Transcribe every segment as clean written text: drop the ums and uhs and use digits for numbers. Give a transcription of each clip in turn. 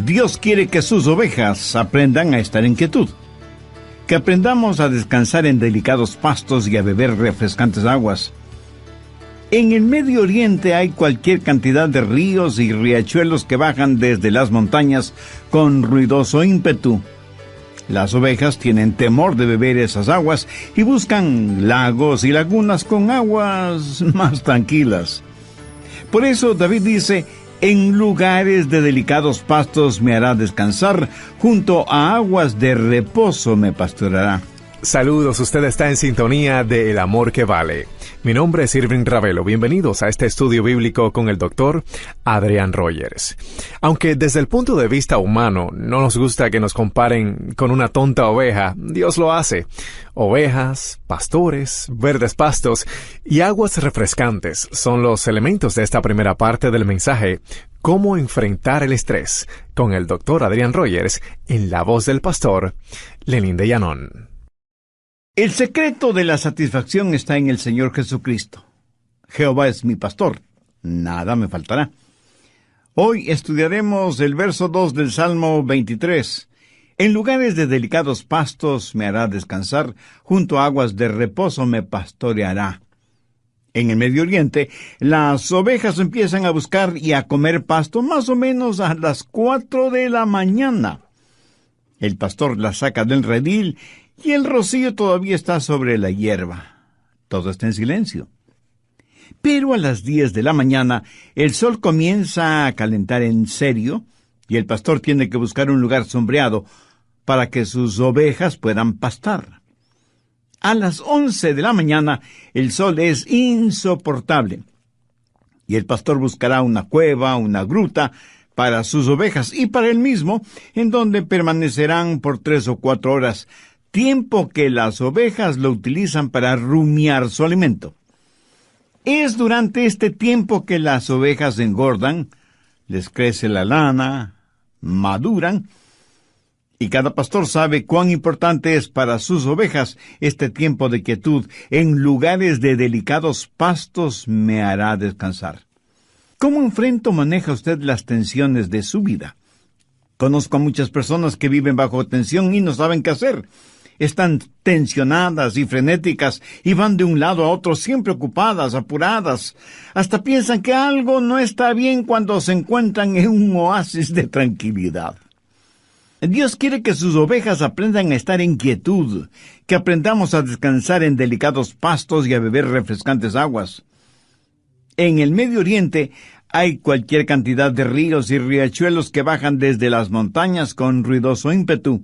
Dios quiere que sus ovejas aprendan a estar en quietud, que aprendamos a descansar en delicados pastos y a beber refrescantes aguas. En el Medio Oriente hay cualquier cantidad de ríos y riachuelos que bajan desde las montañas con ruidoso ímpetu. Las ovejas tienen temor de beber esas aguas y buscan lagos y lagunas con aguas más tranquilas. Por eso David dice: en lugares de delicados pastos me hará descansar, junto a aguas de reposo me pastoreará. Saludos, usted está en sintonía de El Amor que Vale. Mi nombre es Irving Ravelo. Bienvenidos a este estudio bíblico con el doctor Adrián Rogers. Aunque desde el punto de vista humano no nos gusta que nos comparen con una tonta oveja, Dios lo hace. Ovejas, pastores, verdes pastos y aguas refrescantes son los elementos de esta primera parte del mensaje Cómo enfrentar el estrés, con el doctor Adrián Rogers, en la voz del pastor Lenín de Llanón. El secreto de la satisfacción está en el Señor Jesucristo. Jehová es mi pastor, nada me faltará. Hoy estudiaremos el verso 2 del Salmo 23. En lugares de delicados pastos me hará descansar, junto a aguas de reposo me pastoreará. En el Medio Oriente, las ovejas empiezan a buscar y a comer pasto más o menos a las 4 de la mañana. El pastor las saca del redil y el rocío todavía está sobre la hierba. Todo está en silencio. Pero a las 10 de la mañana, el sol comienza a calentar en serio y el pastor tiene que buscar un lugar sombreado para que sus ovejas puedan pastar. A las 11 de la mañana, el sol es insoportable y el pastor buscará una cueva, una gruta, para sus ovejas y para él mismo, en donde permanecerán por 3 o 4 horas, tiempo que las ovejas lo utilizan para rumiar su alimento. Es durante este tiempo que las ovejas engordan, les crece la lana, maduran, y cada pastor sabe cuán importante es para sus ovejas este tiempo de quietud. En lugares de delicados pastos me hará descansar. ¿Cómo enfrenta o maneja usted las tensiones de su vida? Conozco a muchas personas que viven bajo tensión y no saben qué hacer. Están tensionadas y frenéticas y van de un lado a otro siempre ocupadas, apuradas. Hasta piensan que algo no está bien cuando se encuentran en un oasis de tranquilidad. Dios quiere que sus ovejas aprendan a estar en quietud, que aprendamos a descansar en delicados pastos y a beber refrescantes aguas. En el Medio Oriente hay cualquier cantidad de ríos y riachuelos que bajan desde las montañas con ruidoso ímpetu.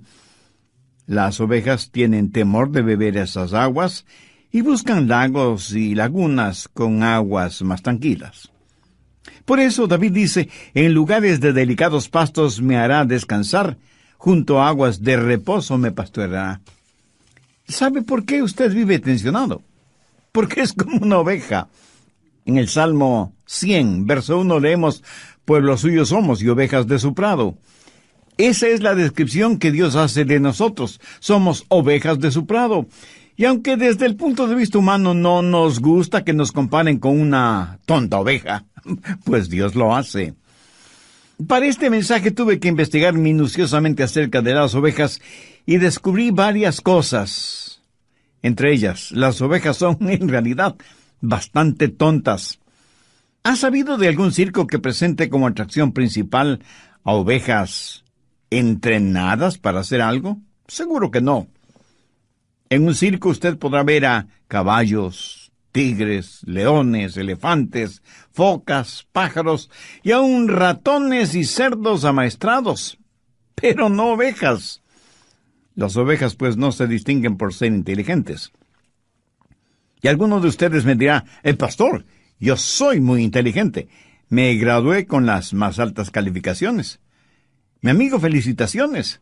Las ovejas tienen temor de beber esas aguas y buscan lagos y lagunas con aguas más tranquilas. Por eso David dice: en lugares de delicados pastos me hará descansar, junto a aguas de reposo me pastoreará. ¿Sabe por qué usted vive tensionado? Porque es como una oveja. En el Salmo 100, verso 1, leemos: pueblo suyo somos y ovejas de su prado. Esa es la descripción que Dios hace de nosotros. Somos ovejas de su prado. Y aunque desde el punto de vista humano no nos gusta que nos comparen con una tonta oveja, pues Dios lo hace. Para este mensaje tuve que investigar minuciosamente acerca de las ovejas y descubrí varias cosas. Entre ellas, las ovejas son en realidad bastante tontas. ¿Has sabido de algún circo que presente como atracción principal a ovejas entrenadas para hacer algo? Seguro que no. En un circo usted podrá ver a caballos, tigres, leones, elefantes, focas, pájaros y aún ratones y cerdos amaestrados, pero no ovejas. Las ovejas pues no se distinguen por ser inteligentes. Y alguno de ustedes me dirá: pastor, yo soy muy inteligente. Me gradué con las más altas calificaciones. Mi amigo, felicitaciones.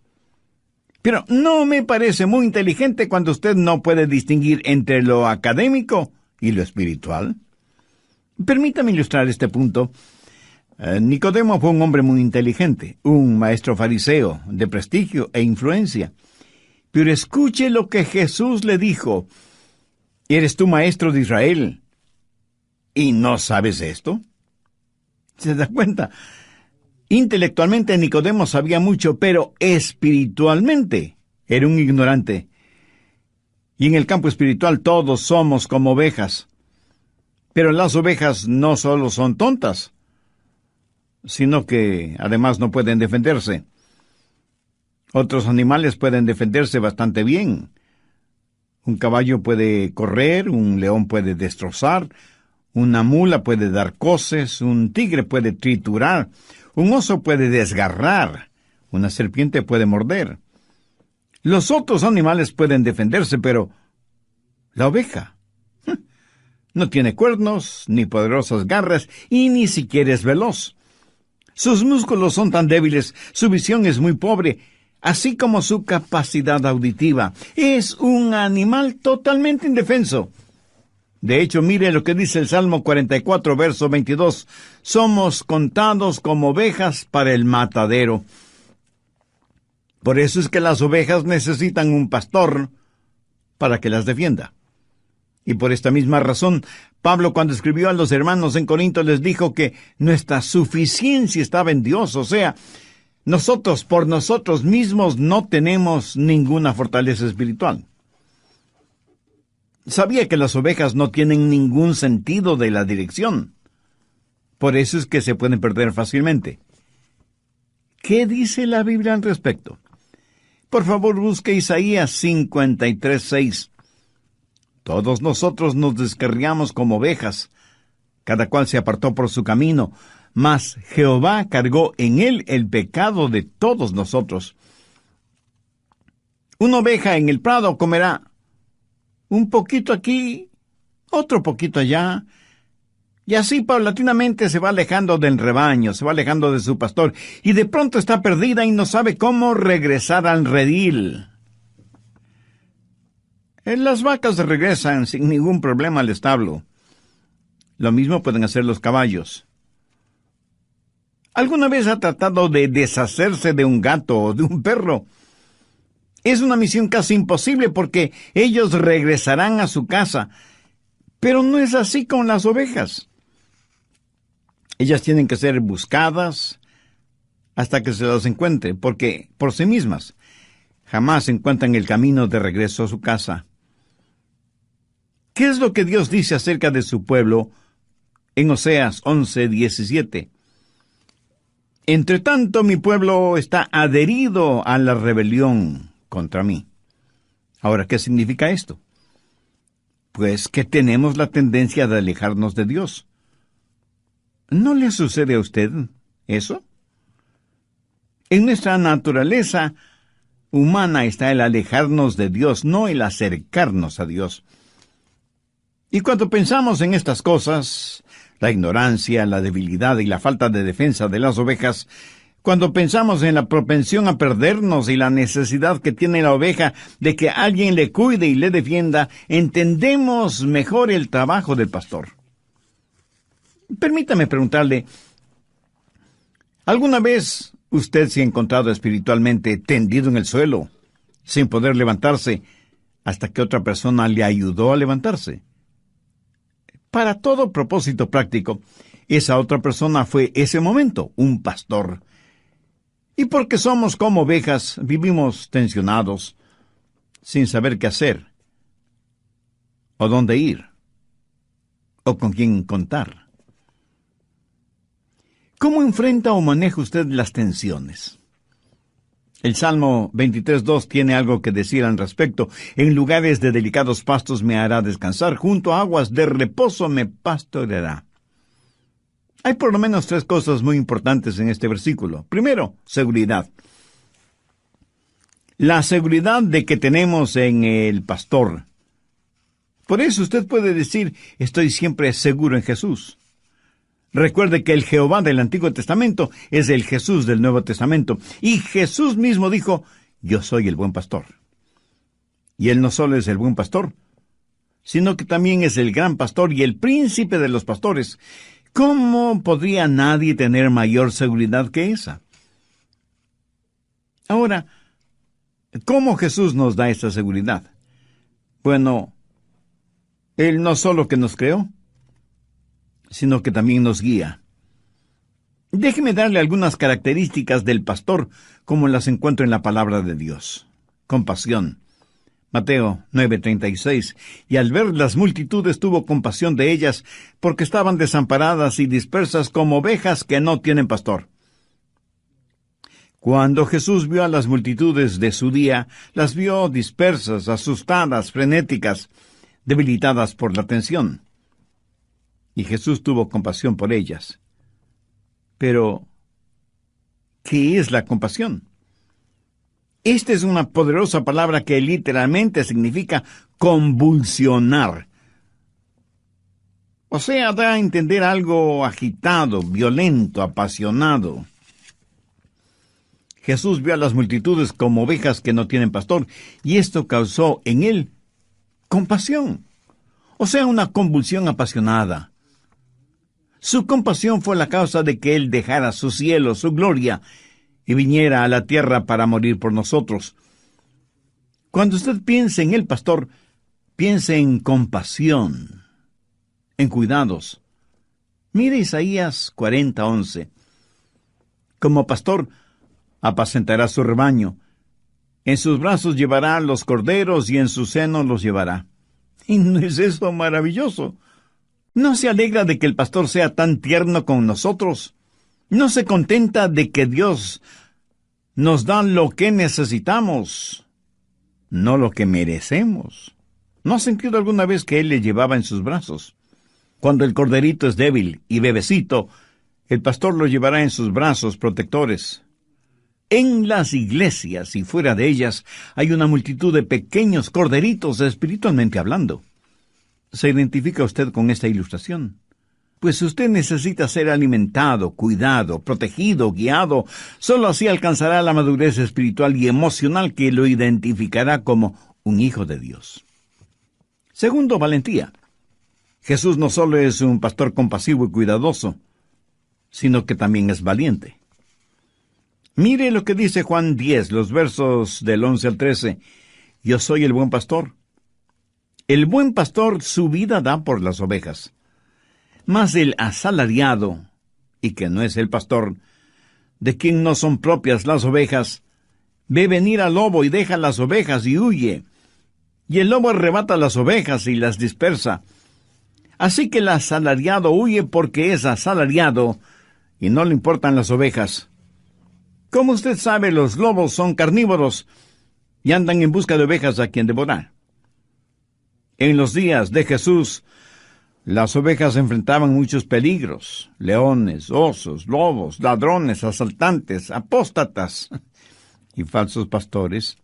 Pero no me parece muy inteligente cuando usted no puede distinguir entre lo académico y lo espiritual. Permítame ilustrar este punto. Nicodemo fue un hombre muy inteligente, un maestro fariseo de prestigio e influencia. Pero escuche lo que Jesús le dijo: ¿eres tú maestro de Israel y no sabes esto? ¿Se da cuenta? Intelectualmente Nicodemo sabía mucho, pero espiritualmente era un ignorante. Y en el campo espiritual todos somos como ovejas. Pero las ovejas no solo son tontas, sino que además no pueden defenderse. Otros animales pueden defenderse bastante bien. Un caballo puede correr, un león puede destrozar, una mula puede dar coces, un tigre puede triturar, un oso puede desgarrar, una serpiente puede morder. Los otros animales pueden defenderse, pero la oveja no tiene cuernos, ni poderosas garras, y ni siquiera es veloz. Sus músculos son tan débiles, su visión es muy pobre, así como su capacidad auditiva. Es un animal totalmente indefenso. De hecho, mire lo que dice el Salmo 44, verso 22. Somos contados como ovejas para el matadero. Por eso es que las ovejas necesitan un pastor para que las defienda. Y por esta misma razón, Pablo, cuando escribió a los hermanos en Corinto, les dijo que nuestra suficiencia estaba en Dios. O sea, nosotros por nosotros mismos no tenemos ninguna fortaleza espiritual. Sabía que las ovejas no tienen ningún sentido de la dirección. Por eso es que se pueden perder fácilmente. ¿Qué dice la Biblia al respecto? Por favor, busque Isaías 53:6. Todos nosotros nos descarriamos como ovejas, cada cual se apartó por su camino, mas Jehová cargó en él el pecado de todos nosotros. Una oveja en el prado comerá un poquito aquí, otro poquito allá, y así paulatinamente se va alejando del rebaño, se va alejando de su pastor, y de pronto está perdida y no sabe cómo regresar al redil. Las vacas regresan sin ningún problema al establo. Lo mismo pueden hacer los caballos. ¿Alguna vez ha tratado de deshacerse de un gato o de un perro? Es una misión casi imposible porque ellos regresarán a su casa. Pero no es así con las ovejas. Ellas tienen que ser buscadas hasta que se las encuentre, porque por sí mismas jamás encuentran el camino de regreso a su casa. ¿Qué es lo que Dios dice acerca de su pueblo en Oseas 11:17? Entre tanto, mi pueblo está adherido a la rebelión contra mí. Ahora, ¿qué significa esto? Pues que tenemos la tendencia de alejarnos de Dios. ¿No le sucede a usted eso? En nuestra naturaleza humana está el alejarnos de Dios, no el acercarnos a Dios. Y cuando pensamos en estas cosas, la ignorancia, la debilidad y la falta de defensa de las ovejas, cuando pensamos en la propensión a perdernos y la necesidad que tiene la oveja de que alguien le cuide y le defienda, entendemos mejor el trabajo del pastor. Permítame preguntarle, ¿alguna vez usted se ha encontrado espiritualmente tendido en el suelo, sin poder levantarse, hasta que otra persona le ayudó a levantarse? Para todo propósito práctico, esa otra persona fue ese momento, un pastor. Y porque somos como ovejas, vivimos tensionados, sin saber qué hacer, o dónde ir, o con quién contar. ¿Cómo enfrenta o maneja usted las tensiones? El Salmo 23:2 tiene algo que decir al respecto. En lugares de delicados pastos me hará descansar, junto a aguas de reposo me pastoreará. Hay por lo menos 3 cosas muy importantes en este versículo. Primero, seguridad. La seguridad de que tenemos en el pastor. Por eso usted puede decir, estoy siempre seguro en Jesús. Recuerde que el Jehová del Antiguo Testamento es el Jesús del Nuevo Testamento. Y Jesús mismo dijo, yo soy el buen pastor. Y Él no solo es el buen pastor, sino que también es el gran pastor y el príncipe de los pastores. ¿Cómo podría nadie tener mayor seguridad que esa? Ahora, ¿cómo Jesús nos da esa seguridad? Bueno, Él no solo que nos creó, sino que también nos guía. Déjeme darle algunas características del pastor como las encuentro en la palabra de Dios. Compasión. Mateo 9:36. Y al ver las multitudes tuvo compasión de ellas, porque estaban desamparadas y dispersas como ovejas que no tienen pastor. Cuando Jesús vio a las multitudes de su día, las vio dispersas, asustadas, frenéticas, debilitadas por la tensión. Y Jesús tuvo compasión por ellas. Pero, ¿qué es la compasión? Esta es una poderosa palabra que literalmente significa convulsionar. O sea, da a entender algo agitado, violento, apasionado. Jesús vio a las multitudes como ovejas que no tienen pastor, y esto causó en él compasión. O sea, una convulsión apasionada. Su compasión fue la causa de que él dejara su cielo, su gloria, y viniera a la tierra para morir por nosotros. Cuando usted piense en el pastor, piense en compasión, en cuidados. Mire Isaías 40:11. Como pastor, apacentará su rebaño. En sus brazos llevará los corderos y en su seno los llevará. ¿Y no es eso maravilloso? ¿No se alegra de que el pastor sea tan tierno con nosotros? ¿No se contenta de que Dios nos da lo que necesitamos, no lo que merecemos? ¿No ha sentido alguna vez que Él le llevaba en sus brazos? Cuando el corderito es débil y bebecito, el pastor lo llevará en sus brazos protectores. En las iglesias y fuera de ellas hay una multitud de pequeños corderitos espiritualmente hablando. ¿Se identifica usted con esta ilustración? Pues usted necesita ser alimentado, cuidado, protegido, guiado. Solo así alcanzará la madurez espiritual y emocional que lo identificará como un hijo de Dios. Segundo, valentía. Jesús no solo es un pastor compasivo y cuidadoso, sino que también es valiente. Mire lo que dice Juan 10, los versos del 11 al 13. Yo soy el buen pastor. El buen pastor su vida da por las ovejas. Mas el asalariado, y que no es el pastor, de quien no son propias las ovejas, ve venir al lobo y deja las ovejas y huye. Y el lobo arrebata las ovejas y las dispersa. Así que el asalariado huye porque es asalariado y no le importan las ovejas. Como usted sabe, los lobos son carnívoros y andan en busca de ovejas a quien devorar. En los días de Jesús, las ovejas enfrentaban muchos peligros: leones, osos, lobos, ladrones, asaltantes, apóstatas y falsos pastores.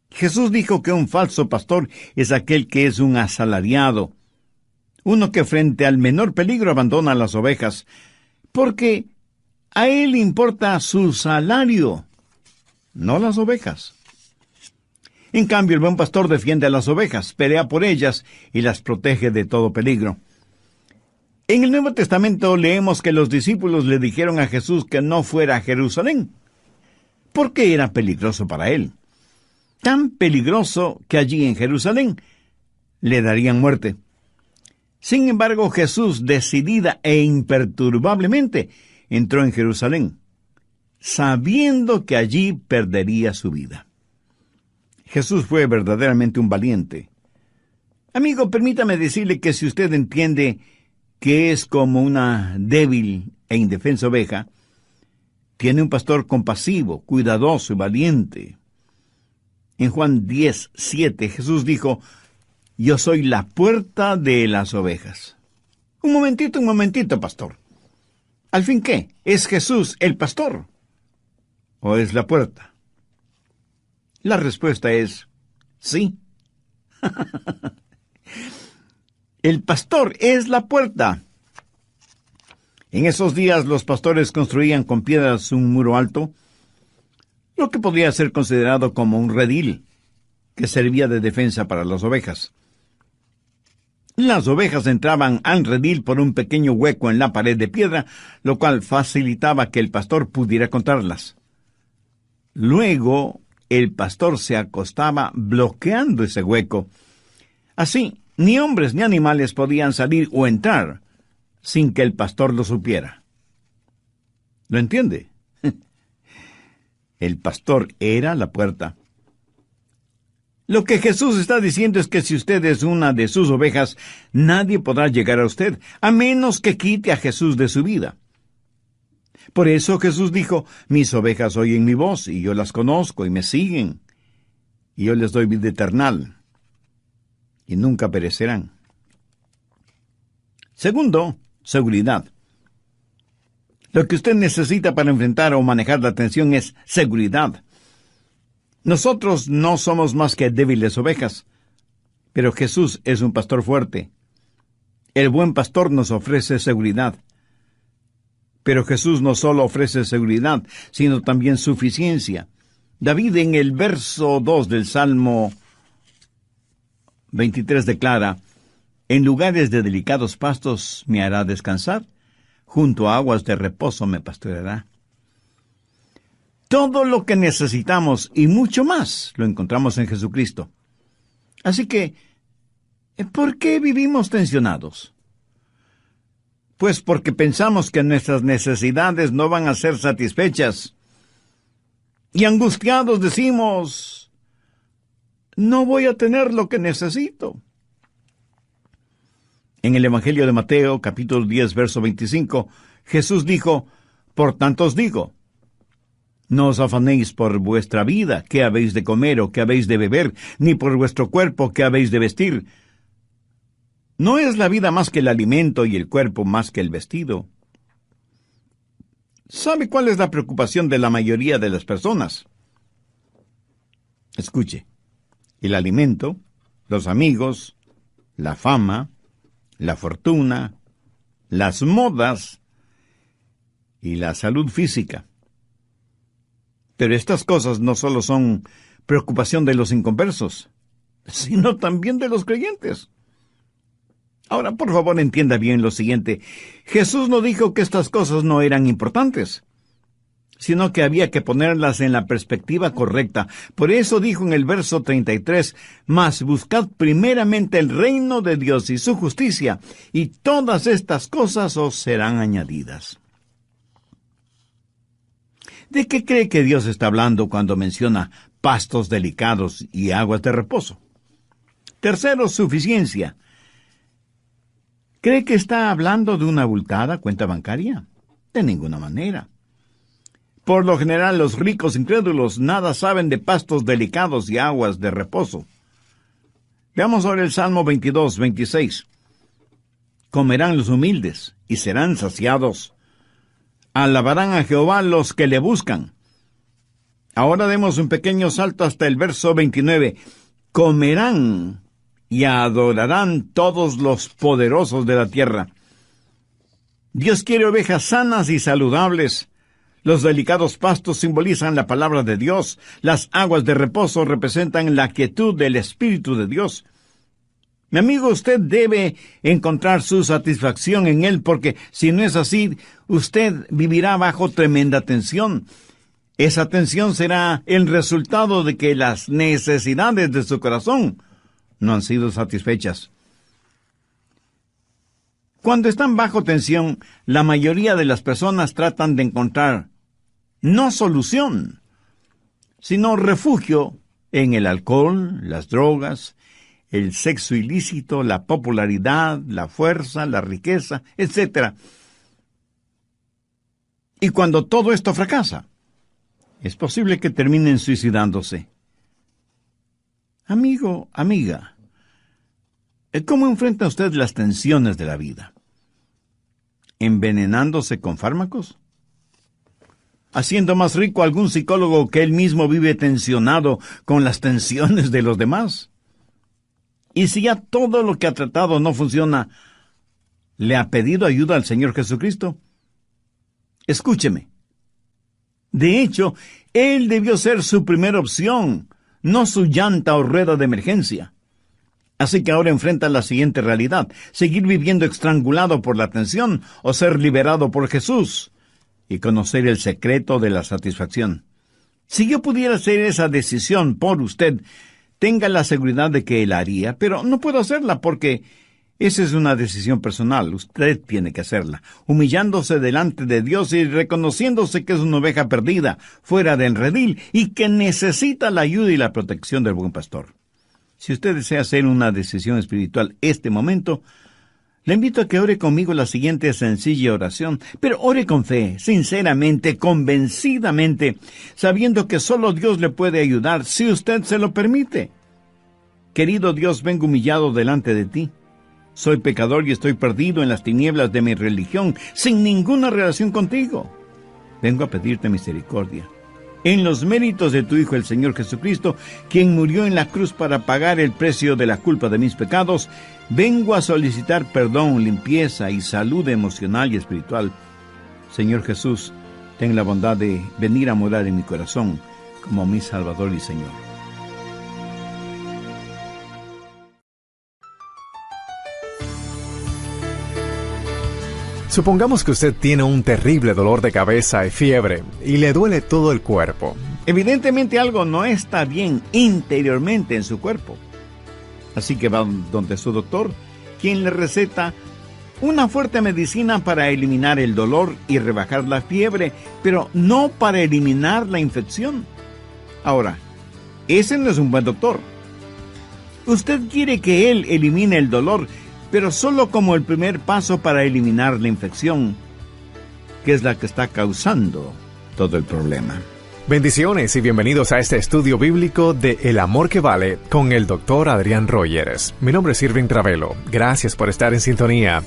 Jesús dijo que un falso pastor es aquel que es un asalariado, uno que frente al menor peligro abandona las ovejas, porque a él importa su salario, no las ovejas. En cambio, el buen pastor defiende a las ovejas, pelea por ellas y las protege de todo peligro. En el Nuevo Testamento leemos que los discípulos le dijeron a Jesús que no fuera a Jerusalén, porque era peligroso para él. Tan peligroso que allí en Jerusalén le darían muerte. Sin embargo, Jesús, decidida e imperturbablemente, entró en Jerusalén, sabiendo que allí perdería su vida. Jesús fue verdaderamente un valiente. Amigo, permítame decirle que si usted entiende que es como una débil e indefensa oveja, tiene un pastor compasivo, cuidadoso y valiente. En Juan 10:7, Jesús dijo: yo soy la puerta de las ovejas. Un momentito, pastor. ¿Al fin qué? ¿Es Jesús el pastor? ¿O es la puerta? La respuesta es sí. El pastor es la puerta. En esos días los pastores construían con piedras un muro alto, lo que podría ser considerado como un redil, que servía de defensa para las ovejas. Las ovejas entraban al redil por un pequeño hueco en la pared de piedra, lo cual facilitaba que el pastor pudiera encontrarlas. Luego, el pastor se acostaba bloqueando ese hueco. Así, ni hombres ni animales podían salir o entrar sin que el pastor lo supiera. ¿Lo entiende? El pastor era la puerta. Lo que Jesús está diciendo es que si usted es una de sus ovejas, nadie podrá llegar a usted, a menos que quite a Jesús de su vida. Por eso Jesús dijo, mis ovejas oyen mi voz, y yo las conozco, y me siguen, y yo les doy vida eterna, y nunca perecerán. Segundo, seguridad. Lo que usted necesita para enfrentar o manejar la tensión es seguridad. Nosotros no somos más que débiles ovejas, pero Jesús es un pastor fuerte. El buen pastor nos ofrece seguridad. Pero Jesús no solo ofrece seguridad, sino también suficiencia. David en el verso 2 del Salmo 23 declara, en lugares de delicados pastos me hará descansar, junto a aguas de reposo me pastoreará. Todo lo que necesitamos y mucho más lo encontramos en Jesucristo. Así que, ¿por qué vivimos tensionados? Pues porque pensamos que nuestras necesidades no van a ser satisfechas. Y angustiados decimos, no voy a tener lo que necesito. En el Evangelio de Mateo, capítulo 10, verso 25, Jesús dijo, por tanto os digo, no os afanéis por vuestra vida, qué habéis de comer o qué habéis de beber, ni por vuestro cuerpo, qué habéis de vestir. ¿No es la vida más que el alimento y el cuerpo más que el vestido? ¿Sabe cuál es la preocupación de la mayoría de las personas? Escuche, el alimento, los amigos, la fama, la fortuna, las modas y la salud física. Pero estas cosas no solo son preocupación de los inconversos, sino también de los creyentes. Ahora, por favor, entienda bien lo siguiente. Jesús no dijo que estas cosas no eran importantes, sino que había que ponerlas en la perspectiva correcta. Por eso dijo en el verso 33, mas buscad primeramente el reino de Dios y su justicia, y todas estas cosas os serán añadidas. ¿De qué cree que Dios está hablando cuando menciona pastos delicados y aguas de reposo? Tercero, suficiencia. ¿Cree que está hablando de una abultada cuenta bancaria? De ninguna manera. Por lo general, los ricos incrédulos nada saben de pastos delicados y aguas de reposo. Veamos ahora el Salmo 22, 26. Comerán los humildes y serán saciados. Alabarán a Jehová los que le buscan. Ahora demos un pequeño salto hasta el verso 29. Comerán y adorarán todos los poderosos de la tierra. Dios quiere ovejas sanas y saludables. Los delicados pastos simbolizan la palabra de Dios. Las aguas de reposo representan la quietud del Espíritu de Dios. Mi amigo, usted debe encontrar su satisfacción en Él, porque si no es así, usted vivirá bajo tremenda tensión. Esa tensión será el resultado de que las necesidades de su corazón no han sido satisfechas. Cuando están bajo tensión, la mayoría de las personas tratan de encontrar no solución, sino refugio en el alcohol, las drogas, el sexo ilícito, la popularidad, la fuerza, la riqueza, etc. Y cuando todo esto fracasa, es posible que terminen suicidándose. Amigo, amiga, ¿cómo enfrenta usted las tensiones de la vida? ¿Envenenándose con fármacos? ¿Haciendo más rico a algún psicólogo que él mismo vive tensionado con las tensiones de los demás? Y si ya todo lo que ha tratado no funciona, ¿le ha pedido ayuda al Señor Jesucristo? Escúcheme. De hecho, Él debió ser su primera opción, no su llanta o rueda de emergencia. Así que ahora enfrenta la siguiente realidad: seguir viviendo estrangulado por la tensión o ser liberado por Jesús y conocer el secreto de la satisfacción. Si yo pudiera hacer esa decisión por usted, tenga la seguridad de que la haría, pero no puedo hacerla porque Esa es una decisión personal, usted tiene que hacerla, humillándose delante de Dios y reconociéndose que es una oveja perdida, fuera del redil, y que necesita la ayuda y la protección del buen pastor. Si usted desea hacer una decisión espiritual este momento, le invito a que ore conmigo la siguiente sencilla oración, pero ore con fe, sinceramente, convencidamente, sabiendo que solo Dios le puede ayudar si usted se lo permite. Querido Dios, vengo humillado delante de ti. Soy pecador y estoy perdido en las tinieblas de mi religión, sin ninguna relación contigo. Vengo a pedirte misericordia. En los méritos de tu Hijo, el Señor Jesucristo, quien murió en la cruz para pagar el precio de la culpa de mis pecados, vengo a solicitar perdón, limpieza y salud emocional y espiritual. Señor Jesús, ten la bondad de venir a morar en mi corazón como mi Salvador y Señor. Supongamos que usted tiene un terrible dolor de cabeza y fiebre, y le duele todo el cuerpo. Evidentemente algo no está bien interiormente en su cuerpo. Así que va donde su doctor, quien le receta una fuerte medicina para eliminar el dolor y rebajar la fiebre, pero no para eliminar la infección. Ahora, ese no es un buen doctor. Usted quiere que él elimine el dolor, pero solo como el primer paso para eliminar la infección, que es la que está causando todo el problema. Bendiciones y bienvenidos a este estudio bíblico de El Amor que Vale con el Dr. Adrián Rogers. Mi nombre es Irving Ravelo. Gracias por estar en sintonía.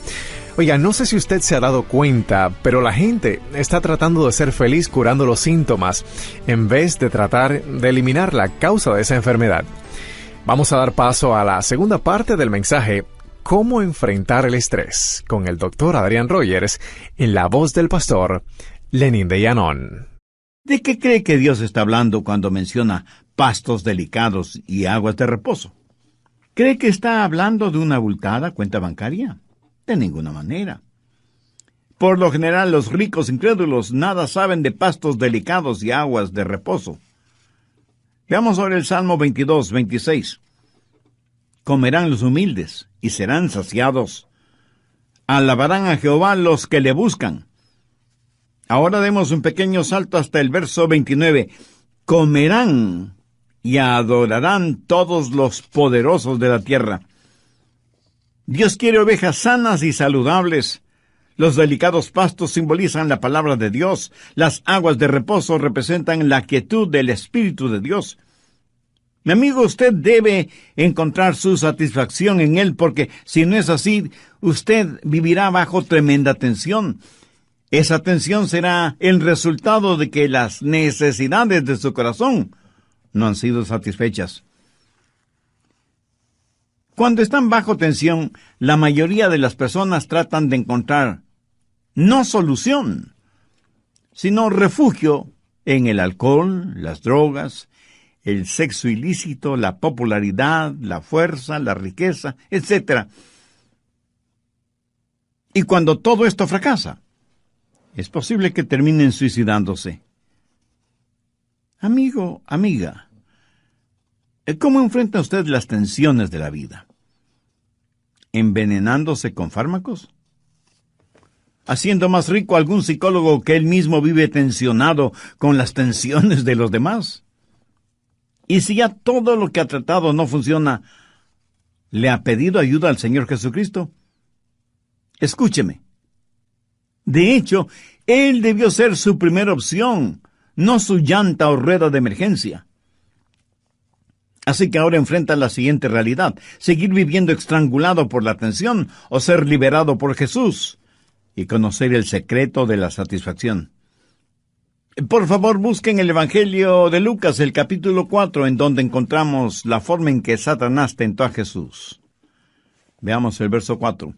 Oiga, no sé si usted se ha dado cuenta, pero la gente está tratando de ser feliz curando los síntomas en vez de tratar de eliminar la causa de esa enfermedad. Vamos a dar paso a la segunda parte del mensaje, ¿Cómo enfrentar el estrés?, con el Dr. Adrián Rogers, en la voz del pastor Lenín de Llanón. ¿De qué cree que Dios está hablando cuando menciona pastos delicados y aguas de reposo? ¿Cree que está hablando de una abultada cuenta bancaria? De ninguna manera. Por lo general, los ricos incrédulos nada saben de pastos delicados y aguas de reposo. Veamos ahora el Salmo 22, 26. Comerán los humildes y serán saciados. Alabarán a Jehová los que le buscan. Ahora demos un pequeño salto hasta el verso 29. Comerán y adorarán todos los poderosos de la tierra. Dios quiere ovejas sanas y saludables. Los delicados pastos simbolizan la palabra de Dios. Las aguas de reposo representan la quietud del Espíritu de Dios. Mi amigo, usted debe encontrar su satisfacción en Él, porque si no es así, usted vivirá bajo tremenda tensión. Esa tensión será el resultado de que las necesidades de su corazón no han sido satisfechas. Cuando están bajo tensión, la mayoría de las personas tratan de encontrar no solución, sino refugio en el alcohol, las drogas, el sexo ilícito, la popularidad, la fuerza, la riqueza, etc. Y cuando todo esto fracasa, es posible que terminen suicidándose. Amigo, amiga, ¿cómo enfrenta usted las tensiones de la vida? ¿Envenenándose con fármacos? ¿Haciendo más rico a algún psicólogo que él mismo vive tensionado con las tensiones de los demás? Y si ya todo lo que ha tratado no funciona, ¿le ha pedido ayuda al Señor Jesucristo? Escúcheme. De hecho, Él debió ser su primera opción, no su llanta o rueda de emergencia. Así que ahora enfrenta la siguiente realidad: seguir viviendo estrangulado por la tensión o ser liberado por Jesús y conocer el secreto de la satisfacción. Por favor, busquen el Evangelio de Lucas, el capítulo 4, en donde encontramos la forma en que Satanás tentó a Jesús. Veamos el verso 4.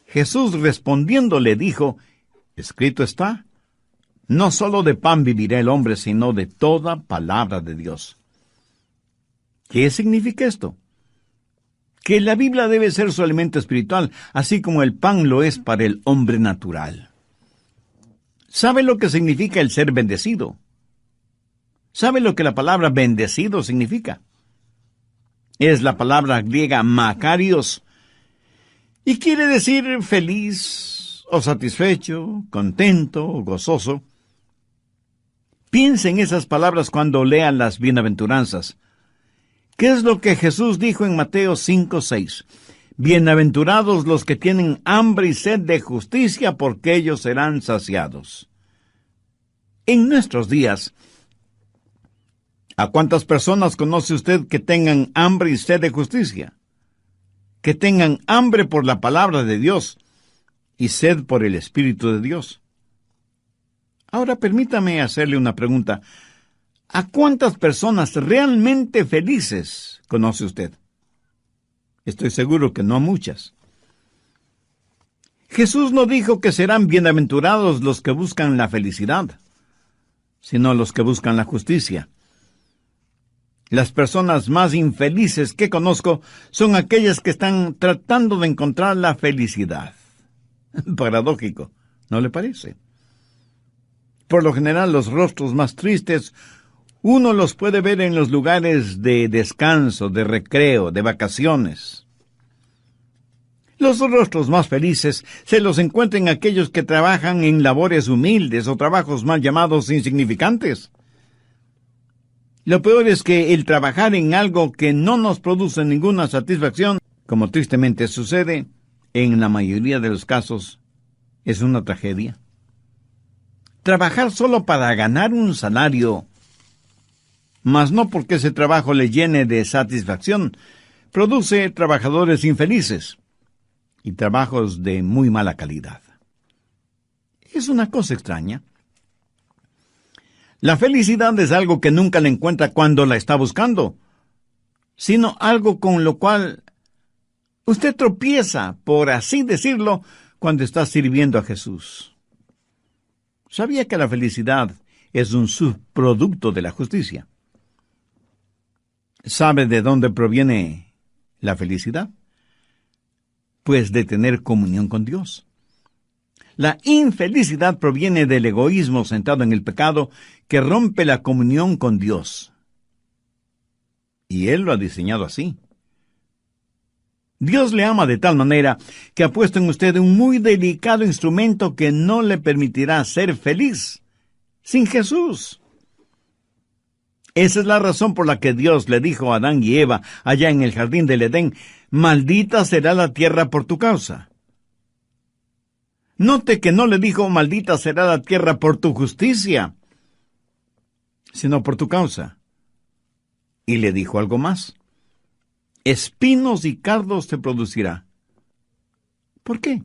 Jesús respondiendo le dijo, escrito está, no solo de pan vivirá el hombre, sino de toda palabra de Dios. ¿Qué significa esto? Que la Biblia debe ser su alimento espiritual, así como el pan lo es para el hombre natural. ¿Sabe lo que significa el ser bendecido? ¿Sabe lo que la palabra bendecido significa? Es la palabra griega makarios, Y quiere decir feliz o satisfecho, contento o gozoso. Piense en esas palabras cuando lean las bienaventuranzas. ¿Qué es lo que Jesús dijo en Mateo 5:6? Bienaventurados los que tienen hambre y sed de justicia, porque ellos serán saciados. En nuestros días, ¿a cuántas personas conoce usted que tengan hambre y sed de justicia? Que tengan hambre por la palabra de Dios y sed por el Espíritu de Dios. Ahora permítame hacerle una pregunta. ¿A cuántas personas realmente felices conoce usted? Estoy seguro que no muchas. Jesús no dijo que serán bienaventurados los que buscan la felicidad, sino los que buscan la justicia. Las personas más infelices que conozco son aquellas que están tratando de encontrar la felicidad. Paradójico, ¿no le parece? Por lo general, los rostros más tristes uno los puede ver en los lugares de descanso, de recreo, de vacaciones. Los rostros más felices se los encuentran en aquellos que trabajan en labores humildes o trabajos mal llamados insignificantes. Lo peor es que el trabajar en algo que no nos produce ninguna satisfacción, como tristemente sucede, en la mayoría de los casos, es una tragedia. Trabajar solo para ganar un salario, mas no porque ese trabajo le llene de satisfacción, produce trabajadores infelices y trabajos de muy mala calidad. Es una cosa extraña. La felicidad es algo que nunca la encuentra cuando la está buscando, sino algo con lo cual usted tropieza, por así decirlo, cuando está sirviendo a Jesús. ¿Sabía que la felicidad es un subproducto de la justicia? ¿Sabe de dónde proviene la felicidad? Pues de tener comunión con Dios. La infelicidad proviene del egoísmo sentado en el pecado que rompe la comunión con Dios. Y Él lo ha diseñado así. Dios le ama de tal manera que ha puesto en usted un muy delicado instrumento que no le permitirá ser feliz sin Jesús. Esa es la razón por la que Dios le dijo a Adán y Eva allá en el jardín del Edén: maldita será la tierra por tu causa. Note que no le dijo maldita será la tierra por tu justicia, sino por tu causa. Y le dijo algo más: espinos y cardos te producirá. ¿Por qué?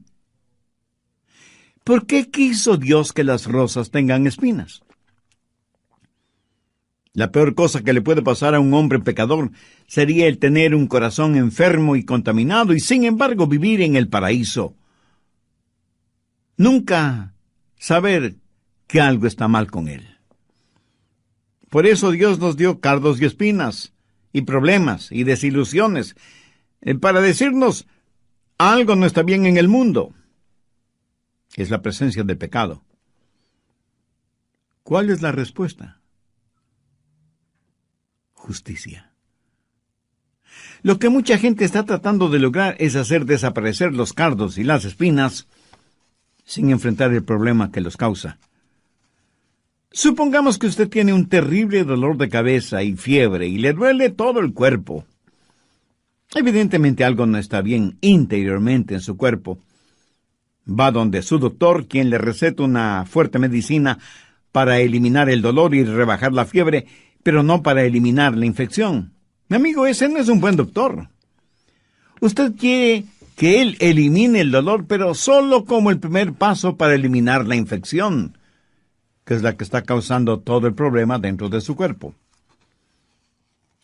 ¿Por qué quiso Dios que las rosas tengan espinas? La peor cosa que le puede pasar a un hombre pecador sería el tener un corazón enfermo y contaminado y sin embargo vivir en el paraíso. Nunca saber que algo está mal con él. Por eso Dios nos dio cardos y espinas, y problemas y desilusiones, para decirnos algo no está bien en el mundo. Es la presencia del pecado. ¿Cuál es la respuesta? Justicia. Lo que mucha gente está tratando de lograr es hacer desaparecer los cardos y las espinas sin enfrentar el problema que los causa. Supongamos que usted tiene un terrible dolor de cabeza y fiebre y le duele todo el cuerpo. Evidentemente algo no está bien interiormente en su cuerpo. Va donde su doctor, quien le receta una fuerte medicina para eliminar el dolor y rebajar la fiebre, pero no para eliminar la infección. Mi amigo, ese no es un buen doctor. Usted quiere que él elimine el dolor, pero solo como el primer paso para eliminar la infección, que es la que está causando todo el problema dentro de su cuerpo.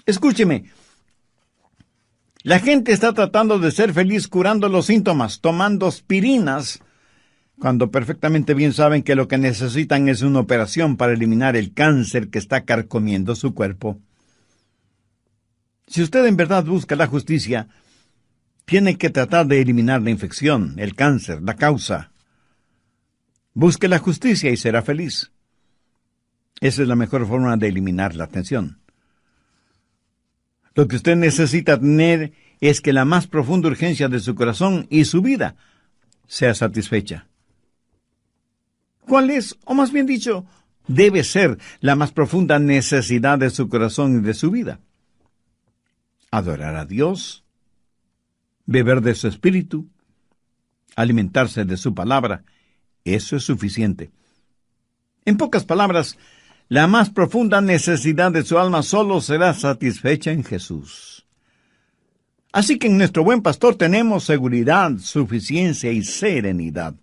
Escúcheme, la gente está tratando de ser feliz curando los síntomas, tomando aspirinas, cuando perfectamente bien saben que lo que necesitan es una operación para eliminar el cáncer que está carcomiendo su cuerpo. Si usted en verdad busca la justicia, tiene que tratar de eliminar la infección, el cáncer, la causa. Busque la justicia y será feliz. Esa es la mejor forma de eliminar la tensión. Lo que usted necesita tener es que la más profunda urgencia de su corazón y su vida sea satisfecha. ¿Cuál es, o más bien dicho, debe ser la más profunda necesidad de su corazón y de su vida? Adorar a Dios, beber de su espíritu, alimentarse de su palabra. Eso es suficiente. En pocas palabras, la más profunda necesidad de su alma solo será satisfecha en Jesús. Así que en nuestro buen pastor tenemos seguridad, suficiencia y serenidad.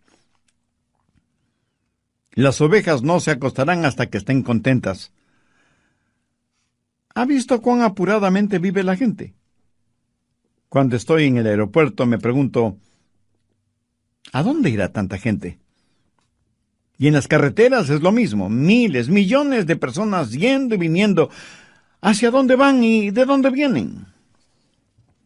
Las ovejas no se acostarán hasta que estén contentas. ¿Ha visto cuán apuradamente vive la gente? Cuando estoy en el aeropuerto me pregunto, ¿a dónde irá tanta gente? Y en las carreteras es lo mismo, miles, millones de personas yendo y viniendo. ¿Hacia dónde van y de dónde vienen?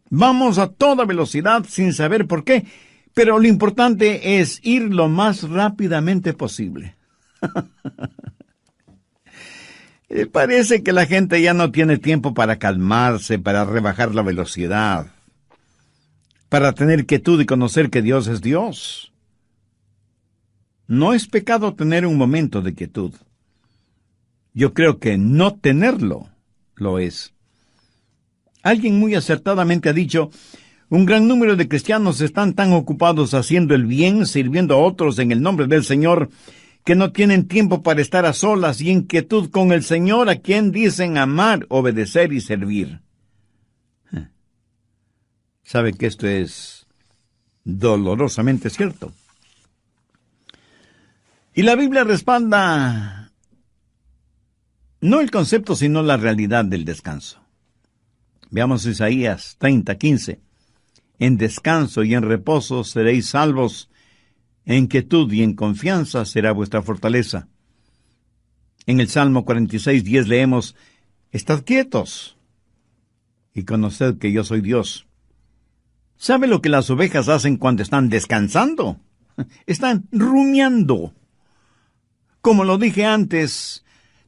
Vamos a toda velocidad sin saber por qué, pero lo importante es ir lo más rápidamente posible. Parece que la gente ya no tiene tiempo para calmarse, para rebajar la velocidad, para tener quietud y conocer que Dios es Dios. No es pecado tener un momento de quietud. Yo creo que no tenerlo lo es. Alguien muy acertadamente ha dicho, un gran número de cristianos están tan ocupados haciendo el bien, sirviendo a otros en el nombre del Señor, que no tienen tiempo para estar a solas y en quietud con el Señor, a quien dicen amar, obedecer y servir. ¿Sabe que esto es dolorosamente cierto? Y la Biblia respalda no el concepto, sino la realidad del descanso. Veamos Isaías 30:15. En descanso y en reposo seréis salvos, en quietud y en confianza será vuestra fortaleza. En el Salmo 46:10 leemos, estad quietos y conoced que yo soy Dios. ¿Sabe lo que las ovejas hacen cuando están descansando? Están rumiando. Como lo dije antes,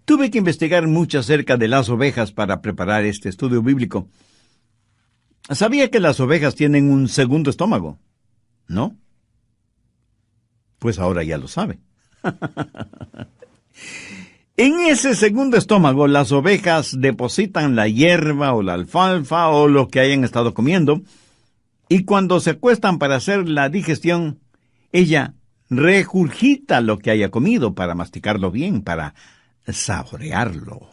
tuve que investigar mucho acerca de las ovejas para preparar este estudio bíblico. ¿Sabía que las ovejas tienen un segundo estómago? ¿No? Pues ahora ya lo sabe. En ese segundo estómago, las ovejas depositan la hierba o la alfalfa o lo que hayan estado comiendo, y cuando se acuestan para hacer la digestión, ella regurgita lo que haya comido para masticarlo bien, para saborearlo.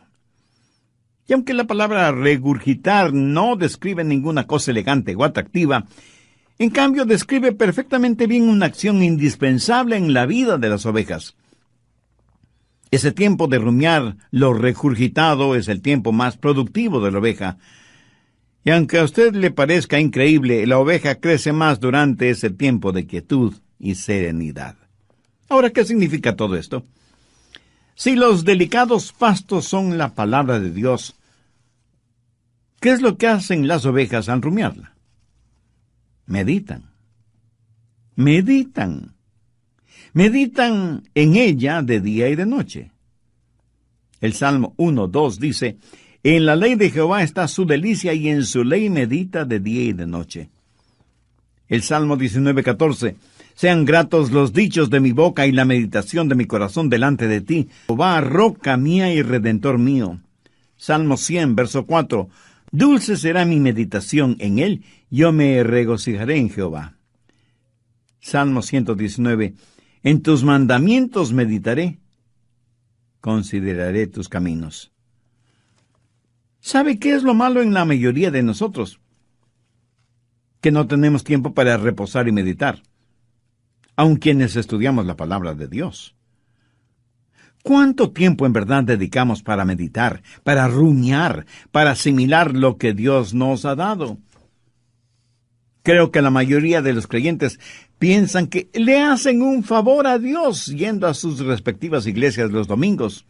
Y aunque la palabra regurgitar no describe ninguna cosa elegante o atractiva, en cambio describe perfectamente bien una acción indispensable en la vida de las ovejas. Ese tiempo de rumiar lo regurgitado es el tiempo más productivo de la oveja. Y aunque a usted le parezca increíble, la oveja crece más durante ese tiempo de quietud y serenidad. Ahora, ¿qué significa todo esto? Si los delicados pastos son la palabra de Dios, ¿qué es lo que hacen las ovejas al rumiarla? Meditan. Meditan. Meditan en ella de día y de noche. El Salmo 1:2 dice, en la ley de Jehová está su delicia y en su ley medita de día y de noche. El Salmo 19:14, sean gratos los dichos de mi boca y la meditación de mi corazón delante de ti, Jehová, roca mía y redentor mío. Salmo 100, verso 4, dulce será mi meditación en él, yo me regocijaré en Jehová. Salmo 119, en tus mandamientos meditaré, consideraré tus caminos. ¿Sabe qué es lo malo en la mayoría de nosotros? Que no tenemos tiempo para reposar y meditar, aun quienes estudiamos la palabra de Dios. ¿Cuánto tiempo en verdad dedicamos para meditar, para rumiar, para asimilar lo que Dios nos ha dado? Creo que la mayoría de los creyentes piensan que le hacen un favor a Dios yendo a sus respectivas iglesias los domingos.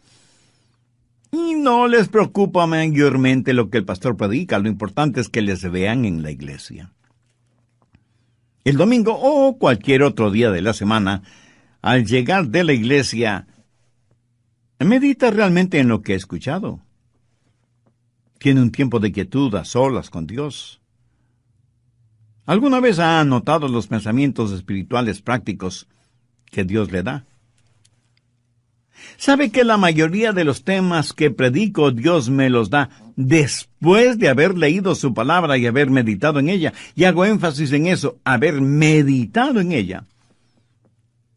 Y no les preocupa mayormente lo que el pastor predica, lo importante es que les vean en la iglesia. El domingo o cualquier otro día de la semana, al llegar de la iglesia, medita realmente en lo que ha escuchado. Tiene un tiempo de quietud a solas con Dios. ¿Alguna vez ha anotado los pensamientos espirituales prácticos que Dios le da? ¿Sabe que la mayoría de los temas que predico Dios me los da después de haber leído su palabra y haber meditado en ella? Y hago énfasis en eso, haber meditado en ella.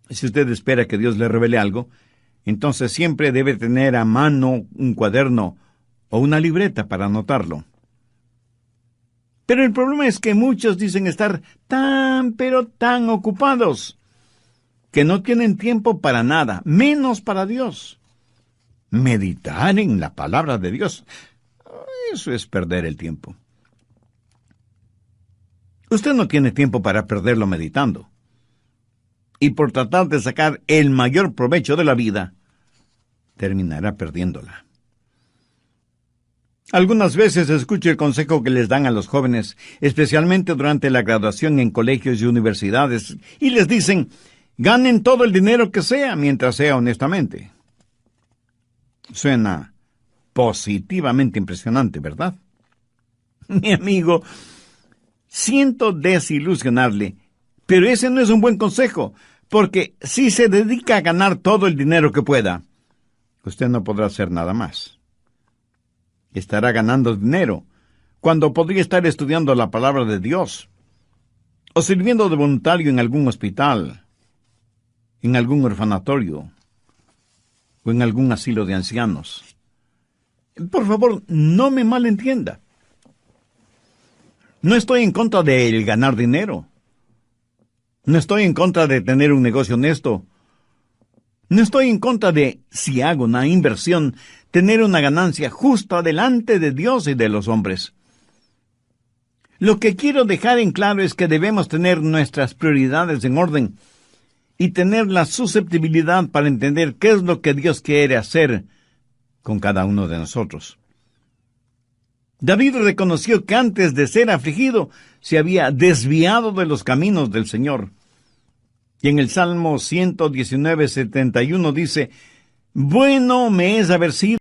Si usted espera que Dios le revele algo, entonces siempre debe tener a mano un cuaderno o una libreta para anotarlo. Pero el problema es que muchos dicen estar pero tan ocupados que no tienen tiempo para nada, menos para Dios. Meditar en la palabra de Dios, eso es perder el tiempo. Usted no tiene tiempo para perderlo meditando. Y por tratar de sacar el mayor provecho de la vida, terminará perdiéndola. Algunas veces escucho el consejo que les dan a los jóvenes, especialmente durante la graduación en colegios y universidades, y les dicen: ganen todo el dinero que sea, mientras sea honestamente. Suena positivamente impresionante, ¿verdad? Mi amigo, siento desilusionarle, pero ese no es un buen consejo, porque si se dedica a ganar todo el dinero que pueda, usted no podrá hacer nada más. Estará ganando dinero cuando podría estar estudiando la palabra de Dios, o sirviendo de voluntario en algún hospital, en algún orfanatorio, o en algún asilo de ancianos. Por favor, no me malentienda. No estoy en contra de el ganar dinero. No estoy en contra de tener un negocio honesto. No estoy en contra de, si hago una inversión, tener una ganancia justa delante de Dios y de los hombres. Lo que quiero dejar en claro es que debemos tener nuestras prioridades en orden y tener la susceptibilidad para entender qué es lo que Dios quiere hacer con cada uno de nosotros. David reconoció que antes de ser afligido se había desviado de los caminos del Señor. Y en el Salmo 119:71 dice: bueno me es haber sido